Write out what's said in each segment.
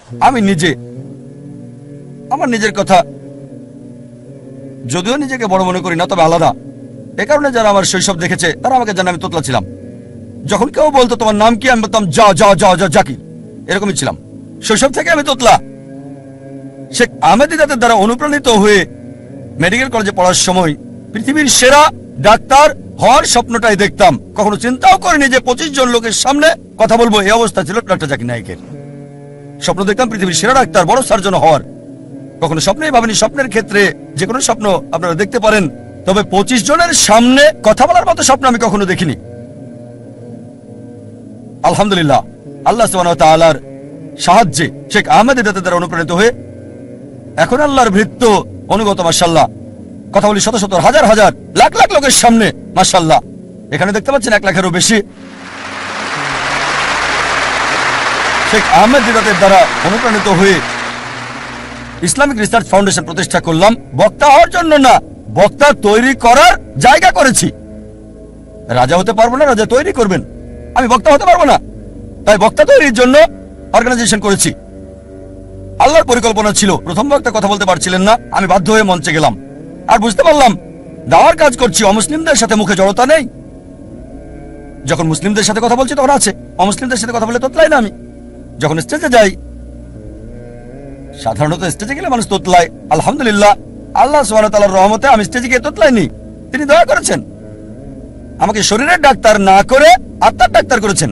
আমি নিজে আমার নিজের কথা যদিও নিজেকে বড় মনে করি না, তবে আলাদা। এ কারণে যারা আমার শৈশব দেখেছে তারা আমাকে জানে আমি তোতলা ছিলাম। যখন কেউ বলতো তোমার নাম কি, আমি বলতাম যা যা যা যা জাকির, এরকমই ছিলাম। শৈশব থেকে আমি তোতলা। শেখ আহমেদ দিদাতের দ্বারা অনুপ্রাণিত হয়ে মেডিকেল কলেজে পড়ার সময় পৃথিবীর সেরা ডাক্তার হওয়ার স্বপ্নটাই দেখতাম। কখনো চিন্তাও করিনি যে 25 জন লোকের সামনে কথা বলবো। এই অবস্থা ছিল ডক্টর জাকির নায়েকের। স্বপ্ন দেখতাম পৃথিবীর সেরা ডাক্তার, বড় সার্জন হওয়ার। কখনো স্বপ্নেই ভাবিনি। স্বপ্নের ক্ষেত্রে যে কোনো স্বপ্ন আপনারা দেখতে পারেন, তবে 25 জনের সামনে কথা বলার মতো স্বপ্ন আমি কখনো দেখিনি। আলহামদুলিল্লাহ, আল্লাহ সুবহানাহু ওয়া তাআলার সাহায্যে শেখ আহমেদ দিদাতের দ্বারা অনুপ্রাণিত হয়ে এখন আল্লাহর ভৃত্য অনুগত। মাশাআল্লাহ, কথা বলি শত শত হাজার হাজার লাখ লাখ লোকের সামনে। মাশাআল্লাহ, এখানে দেখতে পাচ্ছেন 1 লাখেরও বেশি। শেখ আহমেদ দিদাতের দ্বারা অনুপ্রাণিত হয়ে ইসলামিক রিসার্চ ফাউন্ডেশন প্রতিষ্ঠা করলাম। বক্তা হওয়ার জন্য না, বক্তা তৈরি করার জায়গা করেছি। রাজা হতে পারবো না, রাজা তৈরি করবেন। আমি বক্তা হতে পারবো না, তাই বক্তা তৈরির জন্য অর্গানাইজেশন করেছি। আল্লাহর পরিকল্পনা ছিল, প্রথম বক্তা কথা বলতে পারছিলেন না, আমি বাধ্য হয়ে মঞ্চে গেলাম। আর বুঝতে পারলাম দাওয়ার কাজ করছি, অমুসলিমদের সাথে মুখে জড়তা নেই। যখন মুসলিমদের সাথে কথা বলছি তখন আছে, অমুসলিমদের সাথে কথা বলে তোতলাই না আমি। যখন স্টেজে যাই, সাধারণত স্টেজে গেলে মানুষ তোতলায়। আলহামদুলিল্লাহ, আল্লাহ সুবহানাহু ওয়া তাআলার রহমতে আমি স্টেজে গিয়ে তোতলাইনি। তিনি দয়া করেছেন, আমাকে শরীরের ডাক্তার না করে আত্মার ডাক্তার করেছেন।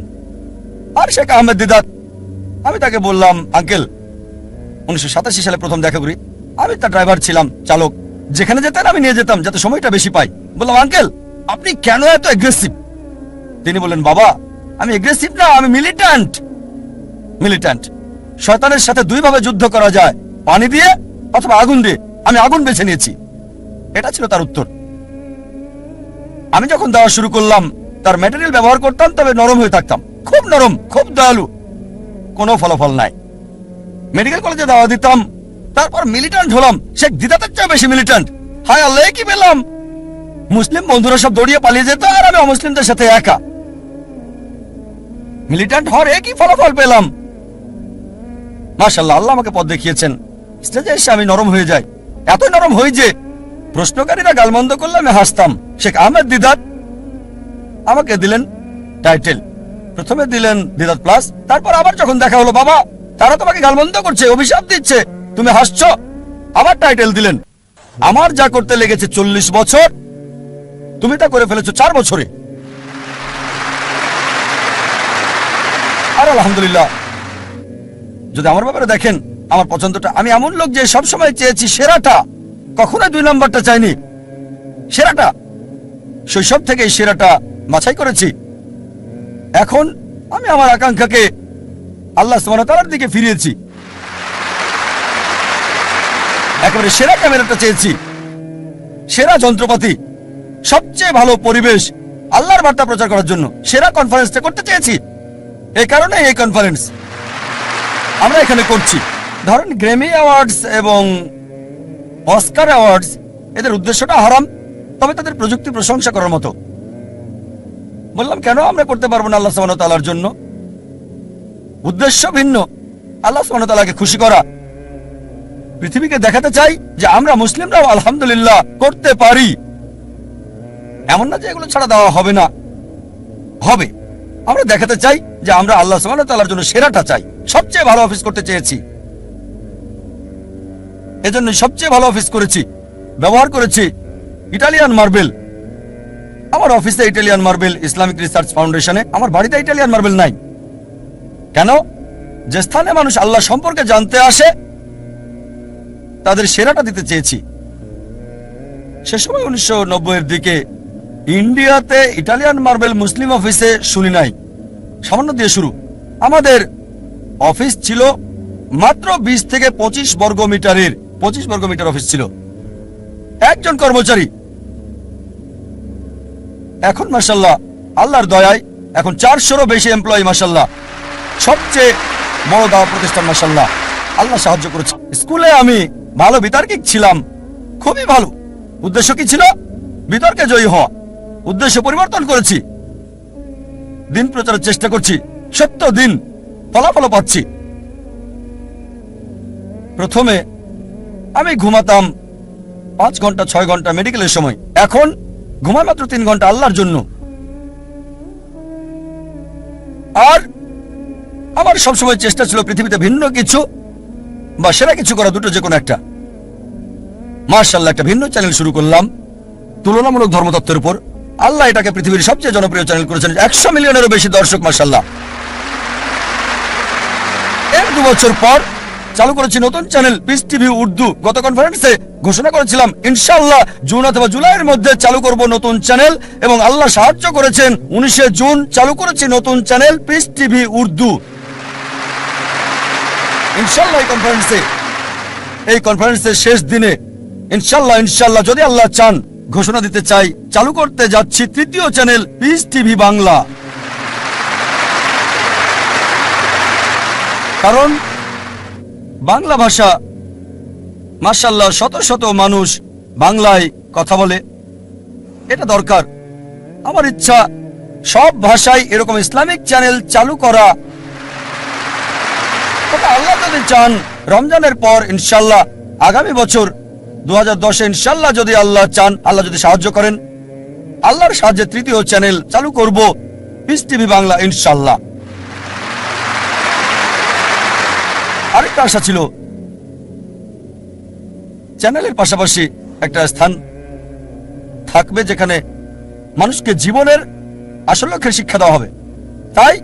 আর শেখ আহমেদ দিদাত, আমি তাকে বললাম, আঙ্কেল, 1987 সালে প্রথম দেখা করি। আমি তার ড্রাইভার ছিলাম, চালক। যেখানে যেতেন আমি নিয়ে যেতাম যাতে সময়টা বেশি পাই। বললাম, আঙ্কেল, আপনি কেন এত এগ্রেসিভ? তিনি বললেন, বাবা, আমি এগ্রেসিভ না, আমি মিলিট্যান্ট। মিলিট্যান্ট শয়তানের সাথে দুইভাবে যুদ্ধ করা যায়, পানি দিয়ে অথবা আগুন দিয়ে। আমি আগুন বেছে নিয়েছি। এটা ছিল তার উত্তর। আমি যখন দেওয়া শুরু করলাম, তার ম্যাটেরিয়াল ব্যবহার করতাম, তবে নরম হয়ে থাকতাম, খুব নরম, খুব দয়ালু। কোনো ফলাফল নাই। মেডিকেল কলেজে দাওয়া দিতাম, তারপর মিলিট্যান্ট হলাম। শেখ দিদাতের চেয়ে বেশি মিলিট্যান্ট। হায় আল্লাহ, কি পেলাম! মুসলিম বন্ধুরা সব দৌড়িয়ে পালিয়ে যেত, আর আমি অমুসলিমদের সাথে একা। মিলিট্যান্ট হওয়ার একই ফলাফল পেলাম। মাশাআল্লাহ, আল্লাহ আমাকে পথ দেখিয়েছেন। স্টেজে এসে আমি নরম হয়ে যাই, এতই নরম হই যে প্রশ্নকারীরা গালমন্দ করলে আমি হাসতাম। শেখ আহমেদ দিদাত আমাকে দিলেন টাইটেল। প্রথমে দিলেন দিদাত প্লাস, তারপর আবার যখন দেখা হলো, বাবা, তারা তোমাকে গালমন্দ করছে, অভিশাপ দিচ্ছে, তুমি হাসছো, আবার টাইটেল দিলেন। আমার যা করতে লেগেছে 40 বছর, তুমি তা করে ফেলেছো 4 বছরে। আর আলহামদুলিল্লাহ, যদি আমার ব্যাপারে দেখেন, আমার পছন্দটা, আমি এমন লোক যে সবসময় চেয়েছি সেরাটা, কখনোই 2 নম্বরটা চাইনি, সেরাটা। শৈশব থেকে এই সেরাটা বাছাই করেছি। এখন আমি আমার আকাঙ্ক্ষাকে আল্লাহ সুবহানাহু ওয়া তাআলার দিকে ফিরিয়েছি। একেবারে সেরা ক্যামেরাটা চেয়েছি, সেরা যন্ত্রপাতি, সবচেয়ে ভালো পরিবেশ আল্লাহর বার্তা প্রচার করার জন্য সেরা কনফারেন্সটা করতে চেয়েছি। এই কারণে এই কনফারেন্স আমরা এখানে করছি। ধরেন গ্র্যামি অ্যাওয়ার্ডস এবং অস্কার অ্যাওয়ার্ডস, এদের উদ্দেশ্যটা হারাম, তবে তাদের প্রযুক্তি প্রশংসা করার মতো। বললাম, কেন আমরা করতে পারবো না আল্লাহ সুবহানাহু ওয়া তাআলার জন্য? উদ্দেশ্য ভিন্ন, আল্লাহ সুবহানাহু ওয়া তাআলাকে খুশি করা। পৃথিবীকে দেখাতে চাই যে আমরা মুসলিমরাও আলহামদুলিল্লাহ করতে পারি। এমন না যে এগুলো ছাড়া দেওয়া হবে না, হবে। আমরা দেখাতে চাই যে আমরা আল্লাহ সুবহানাহু ওয়া তাআলার জন্য সেরাটা চাই। সবচেয়ে ভালো অফিস করতে চেয়েছি, এজন্য সবচেয়ে ভালো অফিস করেছি। ব্যবহার করেছি ইটালিয়ান মার্বেল। আমার অফিসে ইটালিয়ান মার্বেল, ইসলামিক রিসার্চ ফাউন্ডেশনে। আমার বাড়িতে ইটালিয়ান মার্বেল নাই। কেন? যে স্থানে মানুষ আল্লাহ সম্পর্কে জানতে আসে, তাদের সেরাটা দিতে চেয়েছি। সে সময় 1990-এর দিকে ইন্ডিয়াতে ইটালিয়ান মার্বেল মুসলিম অফিসে শুনি নাই। সামান্য দিয়ে শুরু। আমাদের অফিস ছিল মাত্র 20 থেকে 25 বর্গ মিটারের। 25 বর্গ মিটার অফিস ছিল, একজন কর্মচারী। এখন মাশাআল্লাহ, আল্লাহর দয়ায় এখন 400-এরও বেশি এমপ্লয়ি। মাশাআল্লাহ, সবচেয়ে বড় দাওয়া প্রতিষ্ঠান। মাশাআল্লাহ, আল্লাহ সাহায্য করেছে। স্কুলে আমি ভালো বিতার্কিক ছিলাম, খুবই ভালো। উদ্দেশ্য কি ছিল? বিতর্কে জয়ী হওয়া। উদ্দেশ্য পরিবর্তন করেছি, দিন প্রচারের চেষ্টা করছি। সত্য দিন, ফলাফল পাচ্ছি। প্রথমে আমি ঘুমাতাম 5 ঘন্টা 6 ঘন্টা মেডিকেলের সময়, এখন ঘুমাই মাত্র 3 ঘন্টা আল্লাহর জন্য। আর আমার সবসময় চেষ্টা ছিল পৃথিবীতে ভিন্ন কিছু বা সেরা কিছু করা, দুটো যে কোনো একটা। মাশাআল্লাহ, একটা ভিন্ন চ্যানেল শুরু করলাম তুলনামূলক ধর্মতত্ত্বের উপর। আল্লাহ এটাকে পৃথিবীর সবচেয়ে জনপ্রিয় চ্যানেল করেছেন, 100 মিলিয়নেরও বেশি দর্শক, মাশাআল্লাহ। এর 2 বছর পর চালু করেছি নতুন চ্যানেল পিস টিভি উর্দু। গত কনফারেন্সে ঘোষণা করেছিলাম ইনশাআল্লাহ জুন অথবা জুলাইয়ের মধ্যে চালু করব নতুন চ্যানেল, এবং আল্লাহ সাহায্য করেছেন। 19 জুন চালু করেছি নতুন চ্যানেল পিস টিভি উর্দু। ইনশাআল্লাহ এই কনফারেন্সের শেষ দিনে ইনশাআল্লাহ যদি আল্লাহ চান, ঘোষণা দিতে চাই চালু করতে যাচ্ছি 3য় চ্যানেল পিস টিভি বাংলা। কারণ বাংলা ভাষা মাশাআল্লাহ শত শত মানুষ বাংলায় কথা বলে, এটা দরকার। আমার ইচ্ছা সব ভাষায় এরকম ইসলামিক চ্যানেল চালু করা। তবে আল্লাহ যদি চান রমজানের পর ইনশাআল্লাহ আগামী বছর 2010 ইনশাআল্লাহ যদি আল্লাহ চান, আল্লাহ যদি সাহায্য করেন, আল্লাহর সাহায্যে 3য় চ্যানেল চালু করব পিস টিভি বাংলা ইনশাআল্লাহ। আরেকটা আশা ছিল চ্যানেলের পাশাপাশি একটা স্থান থাকবে যেখানে মানুষকে জীবনের আসল লক্ষ্যের শিক্ষা দেওয়া হবে। তাই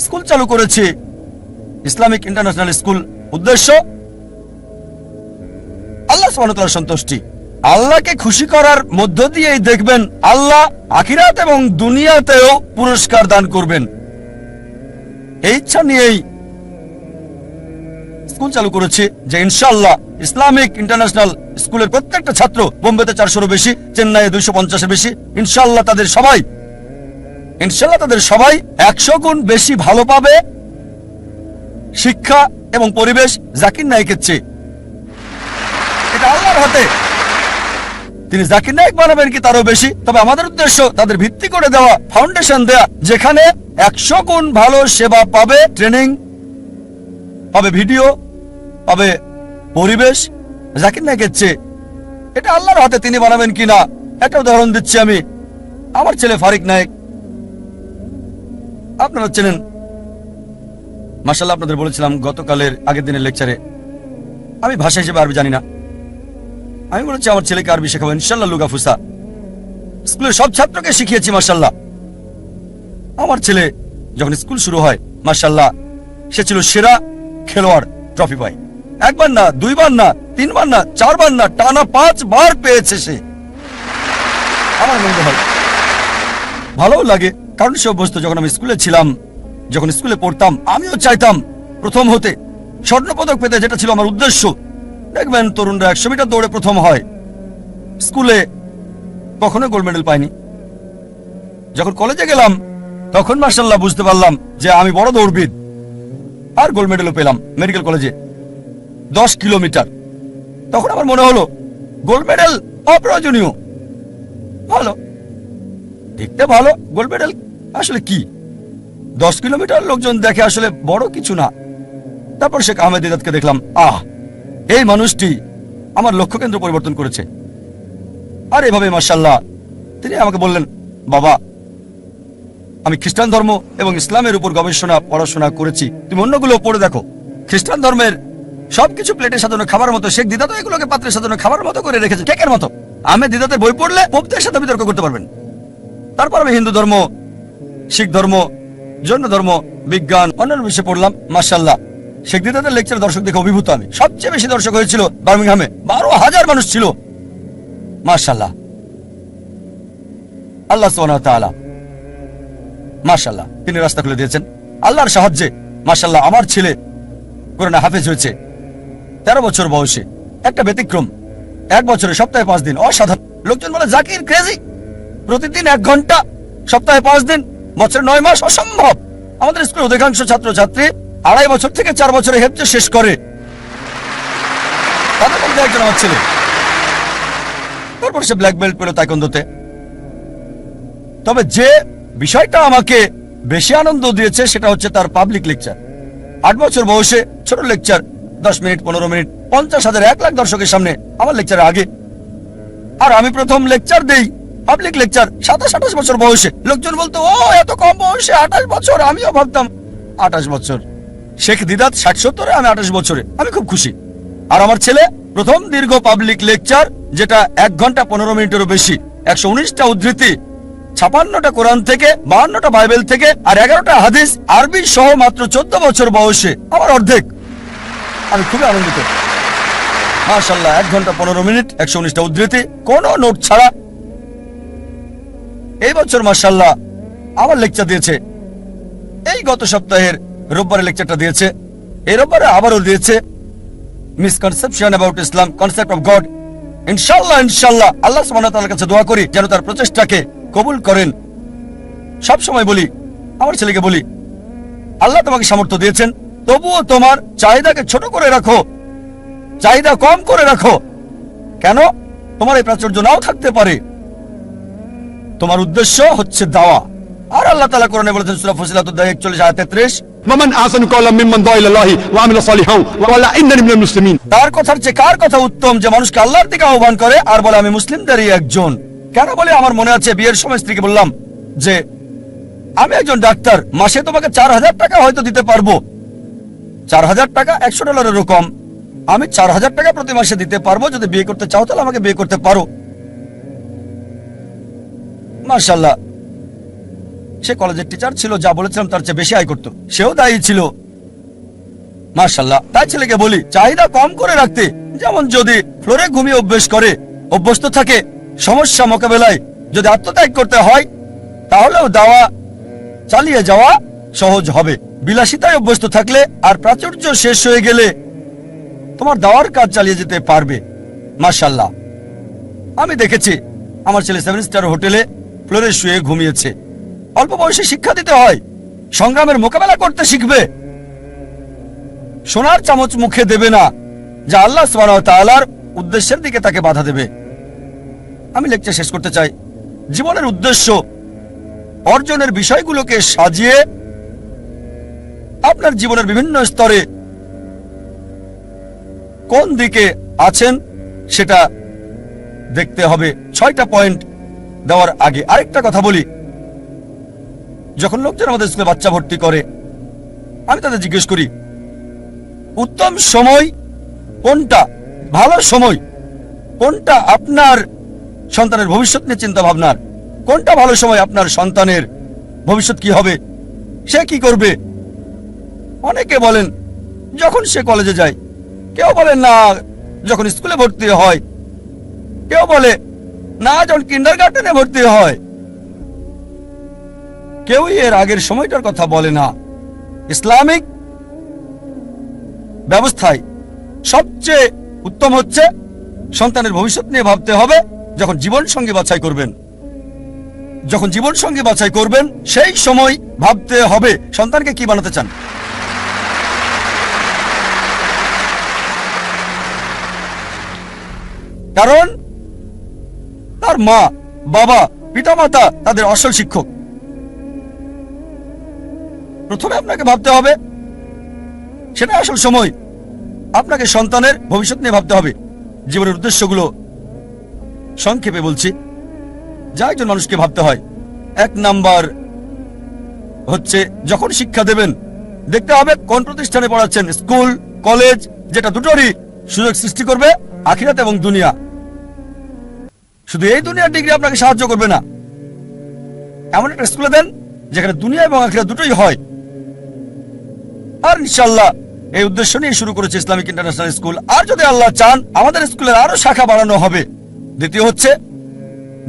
স্কুল চালু করেছি, ইসলামিক ইন্টারন্যাশনাল স্কুল। উদ্দেশ্য আল্লাহ সুবহানাহু ওয়া তাআলার সন্তুষ্টি। আল্লাহকে খুশি করার মধ্য দিয়েই দেখবেন আল্লাহ আখিরাত এবং দুনিয়াতেও পুরস্কার দান করবেন। এই ইচ্ছা নিয়েই স্কুল চালু করেছি যে ইনশাআল্লাহ ইসলামিক ইন্টারন্যাশনাল স্কুলের প্রত্যেকটা ছাত্র, বোম্বেতে 400-এরও বেশি, চেন্নাইয়ে 250-এর বেশি, ইনশাআল্লাহ তাদের সবাই 100 গুণ বেশি ভালো পাবে শিক্ষা এবং পরিবেশ জাকির নায়েকের চেয়ে। এটা আল্লাহর হাতে। তিনি জাকির নায়েক বানাবেন কি তারও বেশি। তবে আমাদের উদ্দেশ্য তাদের ভিত্তি করে দেওয়া, ফাউন্ডেশন দেয়া, যেখানে 100 গুণ ভালো সেবা পাবে, ট্রেনিং পাবে, ভিডিও পাবে, পরিবেশ জাকির নায়েকের চেয়ে। এটা আল্লাহর হাতে, তিনি বানাবেন কিনা। একটা উদাহরণ দিচ্ছি আমি। আমার ছেলে ফারিক নায়েক, আপনারা চেনেন মাশাআল্লাহ। আপনাদের বলেছিলাম গতকালের আগের দিনের লেকচারে, আমি ভাষা হিসেবে আরবি জানি না। আমি বলেছি আমার ছেলেকে আরবি শেখাবো ইনশাআল্লাহ, লুগা ফুসা। স্কুলের সব ছাত্রকে শিখিয়েছি মাশাআল্লাহ। আমার ছেলে যখন স্কুল শুরু হয় মাশাআল্লাহ, সে ছিল সেরা খেলোয়াড়, ট্রফি পায়। 1 বার না, 2 বার না, 3 বার না, 4 বার না, টানা 5 বার পেয়েছে সে। আমার মনে হয় ভালো লাগে, কারণ সে অভ্যস্ত। যখন আমি স্কুলে ছিলাম, যখন স্কুলে পড়তাম, আমিও চাইতাম প্রথম হতে, স্বর্ণপদক পেতে, যেটা ছিল আমার উদ্দেশ্য। দেখবেন তরুণরা 100 মিটার দৌড়ে প্রথম হয়, স্কুলে কখনো গোল্ড মেডেল পাইনি। যখন কলেজে গেলাম তখন মাশাআল্লাহ বুঝতে পারলাম যে আমি বড় দৌড়বিদ, আর গোল্ড মেডেলও পেলাম মেডিকেল কলেজে 10 কিলোমিটার। তখন আমার মনে হলো গোল্ড মেডেল অপ্রয়োজনীয়। ভালো, দেখতে ভালো, গোল্ড মেডেল আসলে কি? 10 কিলোমিটার লোকজন দেখে, আসলে বড় কিছু না। তারপর শেখ আহমেদ দিদাতকে দেখলাম, এই মানুষটি আমার লক্ষ্য কেন্দ্র পরিবর্তন করেছে। আর এভাবে মাশাআল্লাহ তিনি আমাকে বললেন, বাবা আমি খ্রিস্টান ধর্ম এবং ইসলামের উপর গবেষণা পড়াশোনা করেছি, তুমি অন্যগুলো পড়ে দেখো। খ্রিস্টান ধর্মের সবকিছু প্লেটে সাজানো খাবার মতো, শেখ দিদাত এগুলোকে পাত্রে সাজানো খাবার মতো করে রেখেছে, কেকের মতো। আহমেদ দিদাতের বই পড়লে পোপদের সাথে বিতর্ক করতে পারবেন। তারপর আমি হিন্দু ধর্ম, শিখ ধর্ম, জৈন ধর্ম, বিজ্ঞান, অন্যান্য বিষয়ে পড়লাম। মাশাআল্লাহ শেখ দিদাতের লেকচার দর্শক দেখে অভিভূত আমি। সবচেয়ে বেশি দর্শক হয়েছিল বার্মিংহামে, 12,000 মানুষ ছিল। মাশাআল্লাহ, আল্লাহ সুবহানাহু ওয়া তাআলা মাশাআল্লাহ তিনি রাস্তা খুলে দিয়েছেন। আল্লাহর সাহায্যে মাশাআল্লাহ আমার ছেলে কোরআনে হাফেজ হয়েছে 13 বছর বয়সে। একটা ব্যতিক্রম, 1 বছরে সপ্তাহে 5 দিন, অসাধারণ। লোকজন বলে জাকির ক্রেজি, প্রতিদিন 1 ঘন্টা, সপ্তাহে 5 দিন, বছরে 9 মাস, অসম্ভব। আমাদের স্কুলের অধিকাংশ ছাত্রছাত্রী 2.5 বছর থেকে 4 বছরে হেফজ শেষ করে, তাদের মধ্যে একজন আমার ছেলে। তারপর সে ব্ল্যাক বেল্ট পেল তাইকোন্দোতে। তবে যে বিষয়টা আমাকে বেশি আনন্দ দিয়েছে সেটা হচ্ছে তার পাবলিক লেকচার। 8 বছর বয়সে ছোট লেকচার 10 মিনিট, 15 মিনিট, 50,000, 1 লাখ দর্শকের সামনে আমার লেকচারের আগে। আর আমি প্রথম লেকচার দেই, পাবলিক লেকচার, 27-28 বছর বয়সে। লোকজন বলতো, ও এত কম বয়সে 28 বছর। আমিও ভাবতাম 28 বছর। শেখ দিদাত 60-70-এ, আমি 28 বছরে। আমি খুব খুশি। আর আমার ছেলে প্রথম দীর্ঘ পাবলিক লেকচার, যেটা 1 ঘন্টা 15 মিনিটেরও বেশি, 119টা উদ্ধৃতি, 56টা কোরআন থেকে, 52টা বাইবেল থেকে, আর 11টা হাদিস আরবি সহ, মাত্র 14 বছর বয়সে, আমার অর্ধেক। আমি খুবই আনন্দিত। মাশাআল্লাহ, 1 ঘন্টা 15 মিনিট, 119টা উদ্ধৃতি, কোনো নোট ছাড়া। এই বছর মাশাআল্লাহ আমার লেকচার দিয়েছে। এই গত সপ্তাহের রোববারে লেকচারটা দিয়েছে, এই রোববারে আবারও দিয়েছে। Misconception about Islam, concept of god. ইনশাআল্লাহ ইনশাআল্লাহ আল্লাহ সুবহানাহু ওয়া তাআলার কাছে দোয়া করি যেন তার প্রচেষ্টাকে কবুল করেন। সব সময় বলি, আমার ছেলেকে বলি, আল্লাহ তোমাকে সামর্থ্য দিয়েছেন, তবুও তোমার চাহিদাকে ছোট করে রাখো, চাহিদা কম করে রাখো। কেন? তোমার এই প্রাচুর্য নাও থাকতে পারে। তোমার উদ্দেশ্য হচ্ছে দাওয়া। আর আল্লাহ তাআলা কোরআনে বলেছেন, সূরা ফুসিলাত 41-33, ومن احسن قولا ممن دعا الى الله وعمل صالحا وقال انني من المسلمين। তার কথার চেয়ে কার কথা উত্তম, যে মানুষকে আল্লাহর দিকে আহ্বান করে আর বলে আমি মুসলিমদেরই একজন। কেন বলে? আমার মনে আছে বিয়ের সময় স্ত্রীকে বললাম যে আমি একজন ডাক্তার, মাসে তোমাকে 4,000 টাকা হয়তো দিতে পারবো। 4,000 টাকা $100 কম। আমি 4,000 টাকা প্রতি মাসে দিতে পারবো। যদি বিয়ে করতে চাও তাহলে আমাকে বিয়ে করতে পারো। মাশাআল্লাহ, সে কলেজের টিচার ছিল, যা বলেছিলাম তার চেয়ে বেশি আয় করতো। সেও দায়ী ছিল। মাশাআল্লাহ। তাই ছেলেকে বলি চাহিদা কম করে রাখতে। যেমন যদি ফ্লোরে ঘুমিয়ে অভ্যস্ত থাকে, সমস্যা মোকাবেলায় যদি আত্মত্যাগ করতে হয়, তাহলেও দাওয়া চালিয়ে যাওয়া সহজ হবে। বিলাসিতায় অভ্যস্ত থাকলে আর প্রাচুর্য শেষ হয়ে গেলে তোমার দাওয়ার কাজ চালিয়ে যেতে পারবে। মাশাআল্লাহ, আমি দেখেছি আমার ছেলে 7 স্টার হোটেলে ফ্লোরে শুয়ে ঘুমিয়েছে। অল্প বয়সে শিক্ষা দিতে হয়, সংগ্রামের মোকাবেলা করতে শিখবে। সোনার চামচ মুখে দেবে না, যা আল্লাহ সুবহানাহু ওয়া তাআলার উদ্দেশ্যের দিকে তাকে বাধা দেবে। আমি লেকচার শেষ করতে চাই। জীবনের উদ্দেশ্য অর্জনের বিষয়গুলোকে সাজিয়ে আপনার জীবনের বিভিন্ন স্তরে কোন দিকে আছেন সেটা দেখতে হবে। 6টা পয়েন্ট দেওয়ার আগে আরেকটা কথা বলি। যখন লোকজন আমাদের স্কুলে বাচ্চা ভর্তি করে, আমি তাদের জিজ্ঞেস করি উত্তম সময় কোনটা, ভালো সময় কোনটা আপনার সন্তানের ভবিষ্যৎ নিয়ে চিন্তা ভাবনার, কোনটা ভালো সময় আপনার সন্তানের ভবিষ্যৎ কি হবে, সে কি করবে। অনেকে বলেন যখন সে কলেজে যায়, কেউ বলেন না যখন স্কুলে ভর্তি হয়, কেউ বলে না যখন কিন্ডারগার্টেনে ভর্তি হয়। কেউই এর আগের সময়টার কথা বলে না। ইসলামিক ব্যবস্থায় সবচেয়ে উত্তম হচ্ছে সন্তানের ভবিষ্যৎ নিয়ে ভাবতে হবে যখন জীবন সঙ্গী বাছাই করবেন। যখন জীবন সঙ্গী বাছাই করবেন সেই সময় ভাবতে হবে সন্তানকে কি বানাতে চান। কারণ তার মা, বাবা, পিতামাতা তাদের আসল শিক্ষক। প্রথমে আপনাকে ভাবতে হবে, সেটা আসল সময়। আপনাকে সন্তানের ভবিষ্যৎ নিয়ে ভাবতে হবে। জীবনের উদ্দেশ্যগুলো সংক্ষেপে বলছি, যা একজন মানুষকে ভাবতে হয়। 1 নাম্বার হচ্ছে যখন শিক্ষা দেবেন, দেখতে হবে কোন প্রতিষ্ঠানে পড়াচ্ছেন। স্কুল, কলেজ, যেটা দুটোরই সুযোগ সৃষ্টি করবে আখিরাত এবং দুনিয়া। শুধু এই দুনিয়ার ডিগ্রি আপনাকে সাহায্য করবে না। এমন একটা স্কুলে দেন যেখানে দুনিয়া এবং আখিরাত দুটোই হয়। আর ইনশাআল্লাহ এই উদ্দেশ্য নিয়ে শুরু করেছে ইসলামিক ইন্টারন্যাশনাল স্কুল। আর যদি আল্লাহ চান আমাদের স্কুলের আরো শাখা বাড়ানো হবে। দ্বিতীয় হচ্ছে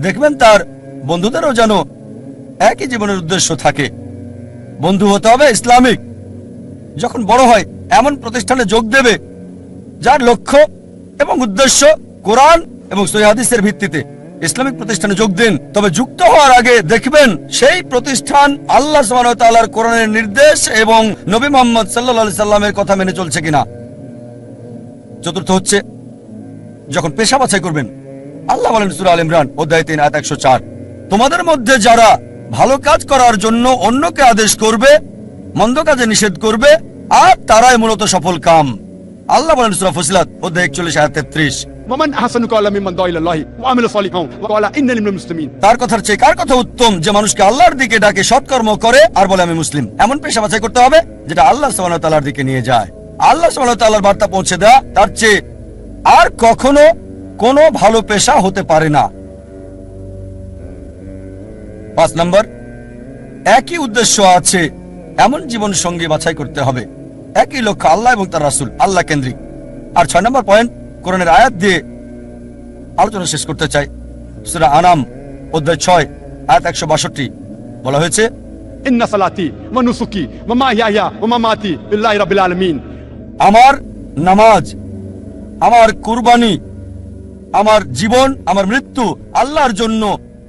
দেখবেন তার বন্ধুদেরও যেন একই জীবনের উদ্দেশ্য থাকে। বন্ধু হতে হবে ইসলামিক। যখন বড় হয় এমন প্রতিষ্ঠানে যোগ দেবে যার লক্ষ্য এবং উদ্দেশ্য কোরআন এবং সহিহ হাদিসের ভিত্তিতে। ইসলামিক প্রতিষ্ঠানে যোগ দিন, তবে যুক্ত হওয়ার আগে দেখবেন সেই প্রতিষ্ঠান আল্লাহ সুবহানাহু ওয়া তাআলার কোরআনের নির্দেশ এবং নবী মুহাম্মদ সাল্লাল্লাহু আলাইহি সাল্লামের কথা মেনে চলছে কিনা। চতুর্থ হচ্ছে যখন পেশা বাছাই করবেন, আল্লাহ বলেন সূরা আল ইমরান অধ্যায় 3 আয়াত 104, তোমাদের মধ্যে যারা ভালো কাজ করার জন্য অন্যকে আদেশ করবে, মন্দ কাজে নিষেধ করবে, আর তারাই মূলত সফল কাম। আল্লাহ বলেন সূরা ফুসিলাত অধ্যায় 41 আয়াত 33, ومن أحسن قولا ممن دعا إلى الله وعمل صالحا وقال إنني من المسلمين। তার কথার চেয়ে কার কথা উত্তম যে মানুষকে আল্লাহর দিকে ডাকে, সৎকর্ম করে আর বলে আমি মুসলিম। এমন পেশা বাছাই করতে হবে যেটা আল্লাহ সুবহানাহু ওয়া তাআলার দিকে নিয়ে যায়। আল্লাহ সুবহানাহু ওয়া তাআলার বার্তা পৌঁছে দেওয়া তার চেয়ে আর কখনো কোনো ভালো পেশা হতে পারে না। 5 নম্বর, একই উদ্দেশ্য আছে এমন জীবন সঙ্গী বাছাই করতে হবে, একই লক্ষ্য আল্লাহ এবং তার রাসূল, আল্লাহ কেন্দ্রিক। আর 6 নম্বর পয়েন্ট, কোরআনের আয়াত দিয়ে আলোচনা শেষ করতে চাই। সূরা আনাম অধ্যায় 6 আয়াত 162 বলা হয়েছে, إن صلاتي ونسكي ومحياي ومماتي لله رب العالمين। আমার নামাজ, আমার কুরবানি, আমার জীবন, আমার মৃত্যু আল্লাহর জন্য,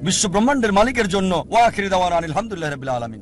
বিশ্ব ব্রহ্মাণ্ডের মালিকের জন্য। ওয়া আখিরু দাওয়ানা আলহামদুলিল্লাহি রাব্বিল আলামিন।